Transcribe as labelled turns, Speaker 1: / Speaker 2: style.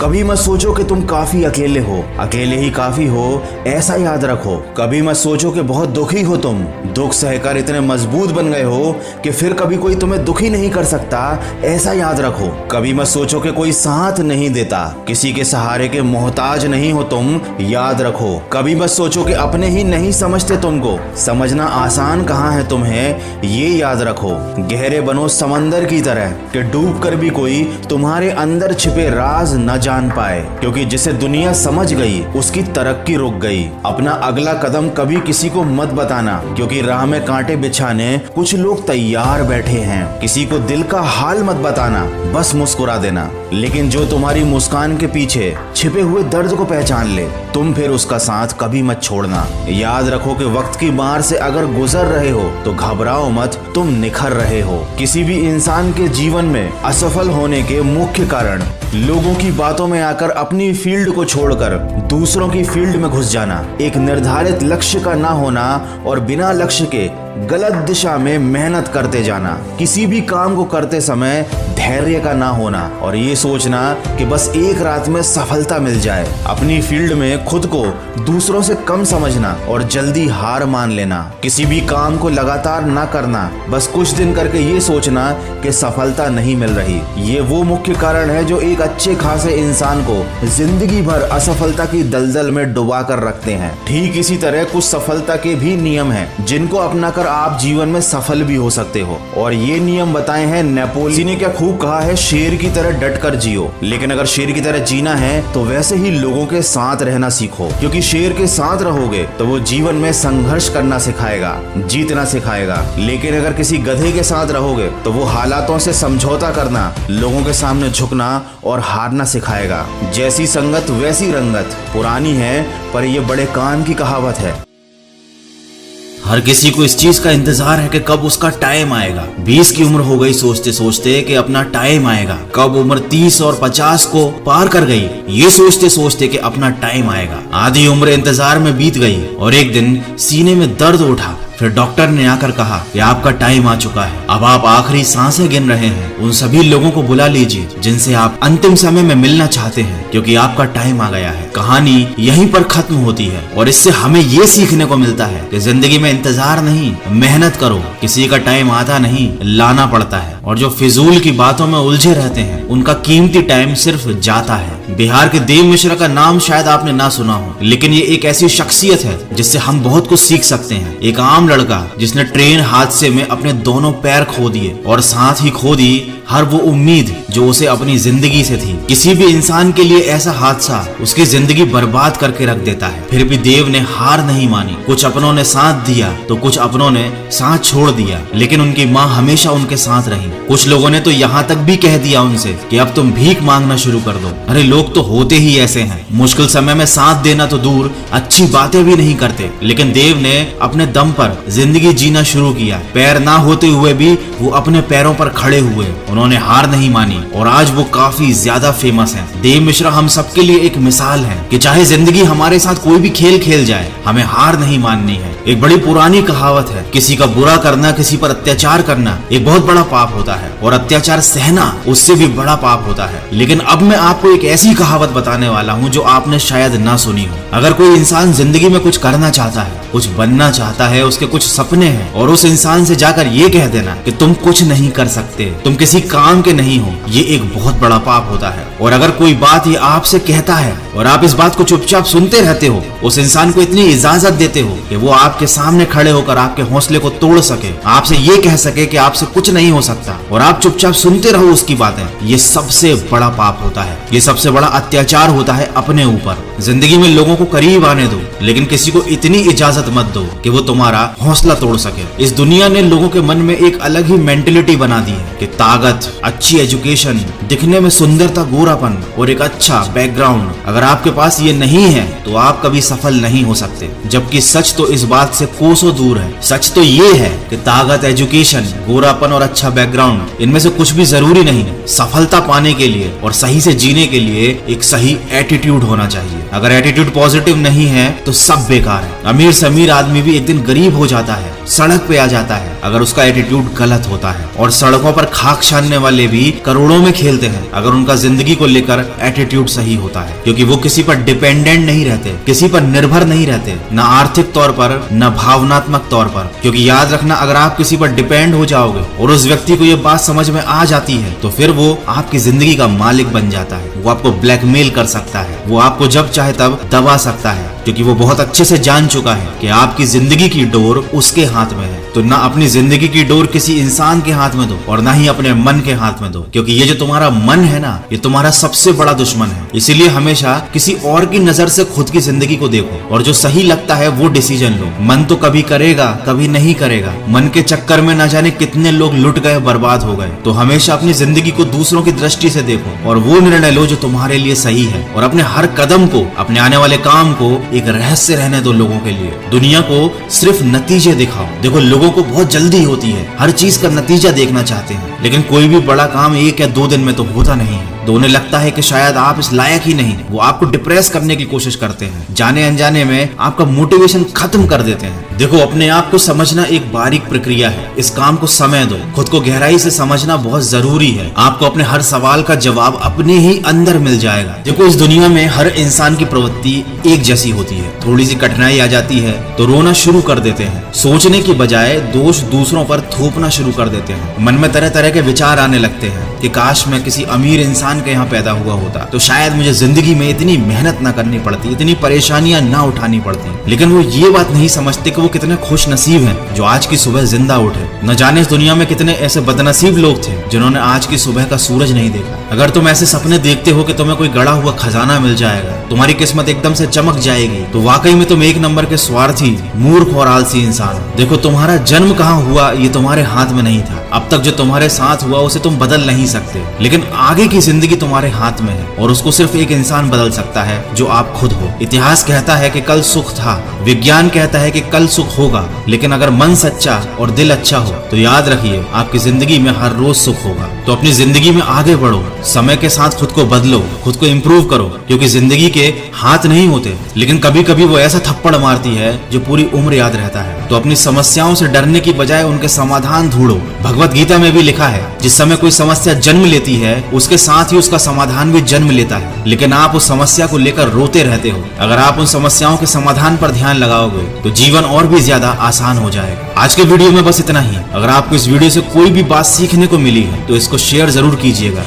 Speaker 1: कभी मत सोचो कि तुम काफी अकेले हो, अकेले ही काफी हो ऐसा याद रखो। कभी मत सोचो कि बहुत दुखी हो तुम, दुख सहकर इतने मजबूत बन गए हो कि फिर कभी कोई तुम्हें दुखी नहीं कर सकता ऐसा याद रखो। कभी मत सोचो कि कोई साथ नहीं देता, किसी के सहारे के मोहताज नहीं हो तुम, याद रखो। कभी मत सोचो कि अपने ही नहीं समझते तुमको, समझना आसान कहाँ है तुम्हें, ये याद रखो। गहरे बनो समंदर की तरह कि डूब कर भी कोई तुम्हारे अंदर छिपे राज न जान पाए, क्योंकि जिसे दुनिया समझ गई उसकी तरक्की रुक गई। अपना अगला कदम कभी किसी को मत बताना, क्योंकि राह में कांटे बिछाने कुछ लोग तैयार बैठे हैं। किसी को दिल का हाल मत बताना, बस मुस्कुरा देना, लेकिन जो तुम्हारी मुस्कान के पीछे छिपे हुए दर्द को पहचान ले तुम फिर उसका साथ कभी मत छोड़ना। याद रखो कि वक्त की मार से अगर गुजर रहे हो तो घबराओ मत, तुम निखर रहे हो। किसी भी इंसान के जीवन में असफल होने के मुख्य कारण लोगों की बातों में आकर अपनी फील्ड को छोड़कर दूसरों की फील्ड में घुस जाना, एक निर्धारित लक्ष्य का ना होना और बिना लक्ष्य के गलत दिशा में मेहनत करते जाना, किसी भी काम को करते समय धैर्य का ना होना और ये सोचना कि बस एक रात में सफलता मिल जाए, अपनी फील्ड में खुद को दूसरों से कम समझना और जल्दी हार मान लेना, किसी भी काम को लगातार ना करना, बस कुछ दिन करके ये सोचना कि सफलता नहीं मिल रही। ये वो मुख्य कारण है जो एक अच्छे खासे इंसान को जिंदगी भर असफलता की दलदल में डुबा कर रखते हैं। ठीक इसी तरह कुछ सफलता के भी नियम हैं जिनको अपनाकर आप जीवन में सफल भी हो सकते हो, और ये नियम बताए हैं नेपोलियन ने। क्या खूब कहा है, शेर की तरह डट कर जियो, लेकिन अगर शेर की तरह जीना है तो वैसे ही लोगों के साथ रहना सीखो, क्योंकि शेर के साथ रहोगे तो वो जीवन में संघर्ष करना सिखाएगा, जीतना सिखाएगा। लेकिन अगर किसी गधे के साथ रहोगे तो वो हालातों से समझौता करना, लोगों के सामने झुकना और हारना सिखाएगा। जैसी संगत वैसी रंगत पुरानी है, पर ये बड़े कान की कहावत है।
Speaker 2: हर किसी को इस चीज का इंतजार है कि कब उसका टाइम आएगा। 20 की उम्र हो गई सोचते सोचते कि अपना टाइम आएगा, कब उम्र 30 और 50 को पार कर गई ये सोचते सोचते कि अपना टाइम आएगा। आधी उम्र इंतजार में बीत गई और एक दिन सीने में दर्द उठा, फिर डॉक्टर ने आकर कहा कि आपका टाइम आ चुका है, अब आप आखिरी सांसें गिन रहे हैं। उन सभी लोगों को बुला लीजिए जिनसे आप अंतिम समय में मिलना चाहते हैं, क्योंकि आपका टाइम आ गया है। कहानी यहीं पर खत्म होती है और इससे हमें ये सीखने को मिलता है कि जिंदगी में इंतजार नहीं, मेहनत करो। किसी का टाइम आता नहीं, लाना पड़ता है। और जो फिजूल की बातों में उलझे रहते हैं उनका कीमती टाइम सिर्फ जाता है। बिहार के देव मिश्रा का नाम शायद आपने ना सुना हो, लेकिन ये एक ऐसी शख्सियत है जिससे हम बहुत कुछ सीख सकते हैं। एक आम लड़का जिसने ट्रेन हादसे में अपने दोनों पैर खो दिए और साथ ही खो दी हर वो उम्मीद जो उसे अपनी जिंदगी से थी। किसी भी इंसान के लिए ऐसा हादसा उसकी जिंदगी बर्बाद करके रख देता है, फिर भी देव ने हार नहीं मानी। कुछ अपनों ने साथ दिया तो कुछ अपनों ने साथ छोड़ दिया, लेकिन उनकी माँ हमेशा उनके साथ रही। कुछ लोगों ने तो यहाँ तक भी कह दिया उनसे कि अब तुम भीख मांगना शुरू कर दो। अरे लोग तो होते ही ऐसे हैं, मुश्किल समय में साथ देना तो दूर अच्छी बातें भी नहीं करते। लेकिन देव ने अपने दम पर जिंदगी जीना शुरू किया, पैर ना होते हुए भी वो अपने पैरों पर खड़े हुए, उन्होंने हार नहीं मानी और आज वो काफी ज्यादा फेमस हैं। देव मिश्रा हम सबके लिए एक मिसाल है कि चाहे जिंदगी हमारे साथ कोई भी खेल खेल जाए, हमें हार नहीं माननी है। एक बड़ी पुरानी कहावत है, किसी का बुरा करना, किसी पर अत्याचार करना एक बहुत बड़ा पाप होता है और अत्याचार सहना उससे भी बड़ा पाप होता है। लेकिन अब मैं आपको एक ऐसी कहावत बताने वाला हूँ जो आपने शायद ना सुनी हो। अगर कोई इंसान जिंदगी में कुछ करना चाहता है, कुछ बनना चाहता है, उसके कुछ सपने हैं और उस इंसान से जाकर ये कह देना कि तुम कुछ नहीं कर सकते, तुम किसी काम के नहीं हो, ये एक बहुत बड़ा पाप होता है। और अगर कोई बात ये आपसे कहता है और आप इस बात को चुपचाप सुनते रहते हो, उस इंसान को इतनी इजाजत देते हो कि वो आपके सामने खड़े होकर आपके हौसले को तोड़ सके, आपसे ये कह सके कि आपसे कुछ नहीं हो सकता और आप चुपचाप सुनते रहो उसकी बातें, ये सबसे बड़ा पाप होता है। ये सबसे बड़ा अत्याचार होता है अपने ऊपर। जिंदगी में लोगों को करीब आने दो, लेकिन किसी को इतनी इजाजत मत दो कि वो तुम्हारा हौसला तोड़ सके। इस दुनिया ने लोगों के मन में एक अलग ही मेंटेलिटी बना दी है कि ताकत, अच्छी एजुकेशन, दिखने में सुंदरता, गोरापन और एक अच्छा बैकग्राउंड, अगर आपके पास ये नहीं है तो आप कभी सफल नहीं हो सकते। जबकि सच तो इस बात से कोसों दूर है। सच तो ये है कि ताकत, एजुकेशन, गोरापन और अच्छा बैकग्राउंड, इनमें से कुछ भी जरूरी नहीं है। सफलता पाने के लिए और सही से जीने के लिए एक सही एटीट्यूड होना चाहिए। अगर एटीट्यूड पॉजिटिव नहीं है तो सब बेकार है। अमीर से अमीर आदमी भी एक दिन गरीब हो जाता है, सड़क पे आ जाता है अगर उसका एटीट्यूड गलत होता है। और सड़कों पर खाक छानने वाले भी करोड़ों में खेलते हैं अगर उनका जिंदगी को लेकर एटीट्यूड सही होता है, क्योंकि वो किसी पर डिपेंडेंट नहीं रहते, किसी पर निर्भर नहीं रहते, न आर्थिक तौर पर न भावनात्मक तौर पर। क्योंकि याद रखना, अगर आप किसी पर डिपेंड हो जाओगे और उस व्यक्ति को ये बात समझ में आ जाती है तो फिर वो आपकी जिंदगी का मालिक बन जाता है। वो आपको ब्लैकमेल कर सकता है, वो आपको जब चाहे तब दबा सकता है, क्योंकि वो बहुत अच्छे से जान चुका है कि आपकी जिंदगी की डोर उसके हाथ में है। तो ना अपनी जिंदगी की डोर किसी इंसान के हाथ में दो और ना ही अपने मन के हाथ में दो, क्योंकि ये जो तुम्हारा मन है ना, ये तुम्हारा सबसे बड़ा दुश्मन है। इसीलिए हमेशा किसी और की नजर से खुद की जिंदगी को देखो और जो सही लगता है वो डिसीजन लो। मन तो कभी करेगा कभी नहीं करेगा, मन के चक्कर में न जाने कितने लोग लुट गए, बर्बाद हो गए। तो हमेशा अपनी जिंदगी को दूसरों की दृष्टि से देखो और वो निर्णय लो जो तुम्हारे लिए सही है। और अपने हर कदम को, अपने आने वाले काम को एक रहस्य रहने दो लोगों के लिए। दुनिया को सिर्फ नतीजे दिखाओ। देखो, लोगों को बहुत जल्दी होती है, हर चीज का नतीजा देखना चाहते हैं, लेकिन कोई भी बड़ा काम 1 या 2 दिन में तो होता नहीं है। तो उन्हें लगता है कि शायद आप इस लायक ही नहीं, वो आपको डिप्रेस करने की कोशिश करते हैं, जाने अनजाने में आपका मोटिवेशन खत्म कर देते हैं। देखो, अपने आप को समझना एक बारीक प्रक्रिया है, इस काम को समय दो। खुद को गहराई से समझना बहुत जरूरी है। आपको अपने हर सवाल का जवाब अपने ही अंदर मिल जाएगा। देखो, इस दुनिया में हर इंसान की प्रवृत्ति एक जैसी होती है। थोड़ी सी कठिनाई आ जाती है तो रोना शुरू कर देते हैं, सोचने की बजाय दोष दूसरों पर थोपना शुरू कर देते हैं। मन में तरह तरह के विचार आने लगते हैं कि काश मैं किसी अमीर इंसान के यहाँ पैदा हुआ होता तो शायद मुझे जिंदगी में इतनी मेहनत ना करनी पड़ती, इतनी परेशानियां ना उठानी पड़ती। लेकिन वो ये बात नहीं समझते कि वो कितने खुश नसीब हैं जो आज की सुबह जिंदा उठे। न जाने इस दुनिया में कितने ऐसे बदनसीब लोग थे जिन्होंने आज की सुबह का सूरज नहीं देखा। अगर तुम ऐसे सपने देखते हो कि तुम्हें कोई गड़ा हुआ खजाना मिल जाएगा, तुम्हारी किस्मत एकदम से चमक जाएगी, तो वाकई में तुम 1 नंबर के स्वार्थी, मूर्ख और आलसी इंसान हो। देखो, तुम्हारा जन्म कहाँ हुआ ये तुम्हारे हाथ में नहीं था। अब तक जो तुम्हारे साथ हुआ उसे तुम बदल नहीं सकते, लेकिन आगे की जिंदगी तुम्हारे हाथ में है और उसको सिर्फ एक इंसान बदल सकता है जो आप खुद हो। इतिहास कहता है कि कल सुख था, विज्ञान कहता है कि कल सुख होगा, लेकिन अगर मन सच्चा और दिल अच्छा हो तो याद रखिए आपकी जिंदगी में हर रोज सुख होगा। तो अपनी जिंदगी में आगे बढ़ो, समय के साथ खुद को बदलो, खुद को इम्प्रूव करो, क्योंकि जिंदगी के हाथ नहीं होते, लेकिन कभी कभी वो ऐसा थप्पड़ मारती है जो पूरी उम्र याद रहता है। तो अपनी समस्याओं से डरने की बजाय उनके समाधान ढूंढो। भगवत गीता में भी लिखा है, जिस समय कोई समस्या जन्म लेती है उसके साथ ही उसका समाधान भी जन्म लेता है, लेकिन आप उस समस्या को लेकर रोते रहते हो। अगर आप उन समस्याओं के समाधान पर ध्यान लगाओगे तो जीवन और भी ज्यादा आसान हो जाएगा। आज के वीडियो में बस इतना ही। अगर आपको इस वीडियो से कोई भी बात सीखने को मिली है तो इसको शेयर जरूर कीजिएगा।